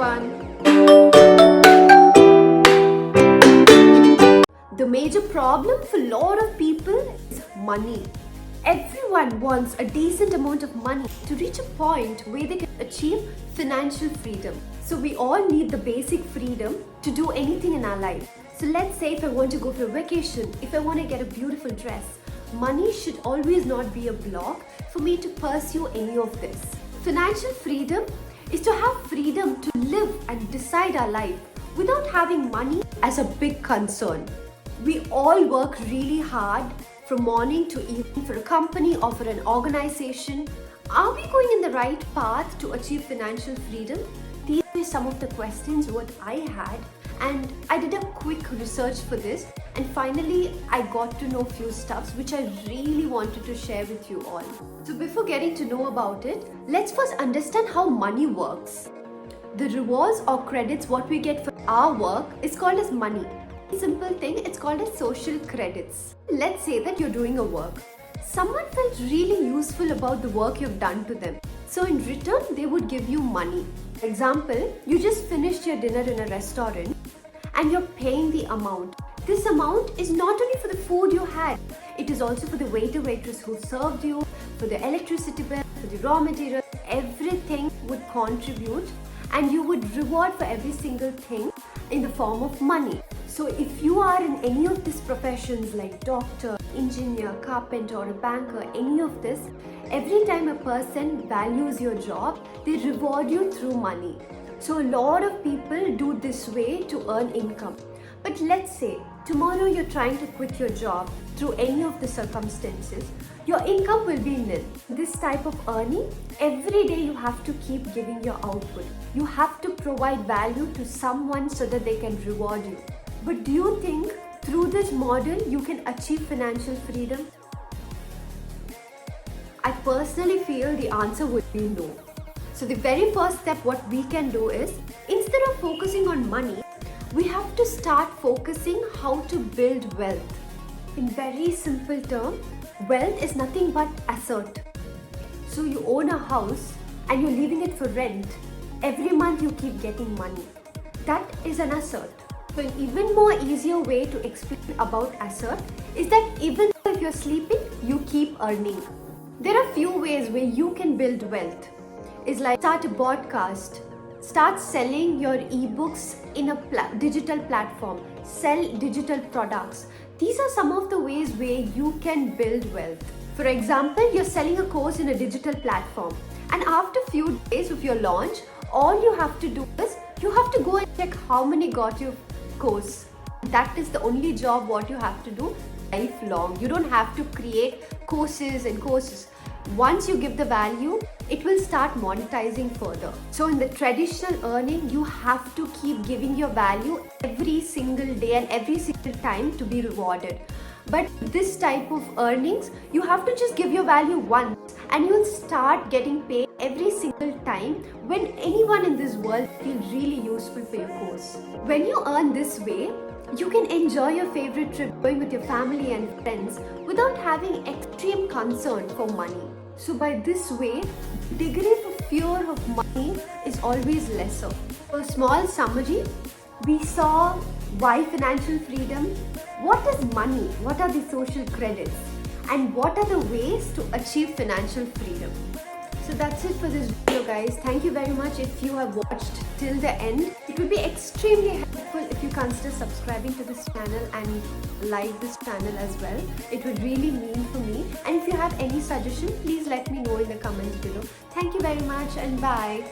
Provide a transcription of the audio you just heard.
everyone. The major problem for a lot of people is money. Everyone wants a decent amount of money to reach a point where they can achieve financial freedom. So we all need the basic freedom to do anything in our life. So let's say if I want to go for a vacation, if I want to get a beautiful dress, money should always not be a block for me to pursue any of this. Financial freedom is to have freedom to live and decide our life without having money as a big concern. We all work really hard from morning to evening for a company or for an organization. Are we going in the right path to achieve financial freedom? These were some of the questions what I had, and I did a quick research for this, and finally I got to know few stuffs which I really wanted to share with you all. So before getting to know about it, let's first understand how money works. The rewards or credits what we get for our work is called as money. Simple thing, it's called as social credits. Let's say that you're doing a work. Someone felt really useful about the work you've done to them. So in return, they would give you money. For example, you just finished your dinner in a restaurant and you're paying the amount. This amount is not only for the food you had, it is also for the waiter waitress who served you, for the electricity bill, for the raw material. Everything would contribute and you would reward for every single thing in the form of money. So if you are in any of these professions like doctor, engineer, carpenter or a banker, any of this, every time a person values your job, they reward you through money. So a lot of people do this way to earn income. But let's say tomorrow you're trying to quit your job through any of the circumstances, your income will be nil. This type of earning, every day you have to keep giving your output. You have to provide value to someone so that they can reward you. But do you think through this model you can achieve financial freedom? I personally feel the answer would be no. So the very first step what we can do is, instead of focusing on money, we have to start focusing how to build wealth. In very simple terms, wealth is nothing but asset. So you own a house and you're leaving it for rent. Every month you keep getting money. That is an asset. So an even more easier way to explain about asset is that even if you're sleeping, you keep earning. There are few ways where you can build wealth. It's like start a podcast, start selling your ebooks in a digital platform, sell digital products. These are some of the ways where you can build wealth. For example, you're selling a course in a digital platform, and after few days of your launch, all you have to do is you have to go and check how many got your course. That is the only job what you have to do lifelong. You don't have to create courses and courses. Once you give the value, it will start monetizing further. So in the traditional earning, you have to keep giving your value every single day and every single time to be rewarded. But this type of earnings, you have to just give your value once and you'll start getting paid every single time when anyone in this world feels really useful for your course. When you earn this way, you can enjoy your favorite trip going with your family and friends without having extreme concern for money. So by this way, degree of fear of money is always lesser. For a small summary, we saw why financial freedom, what is money, what are the social credits, and what are the ways to achieve financial freedom. So that's it for this video, guys. Thank you very much if you have watched till the end. It would be extremely helpful if you consider subscribing to this channel and like this channel as well. It would really mean for me. And if you have any suggestion, please let me know in the comments below. Thank you very much and bye.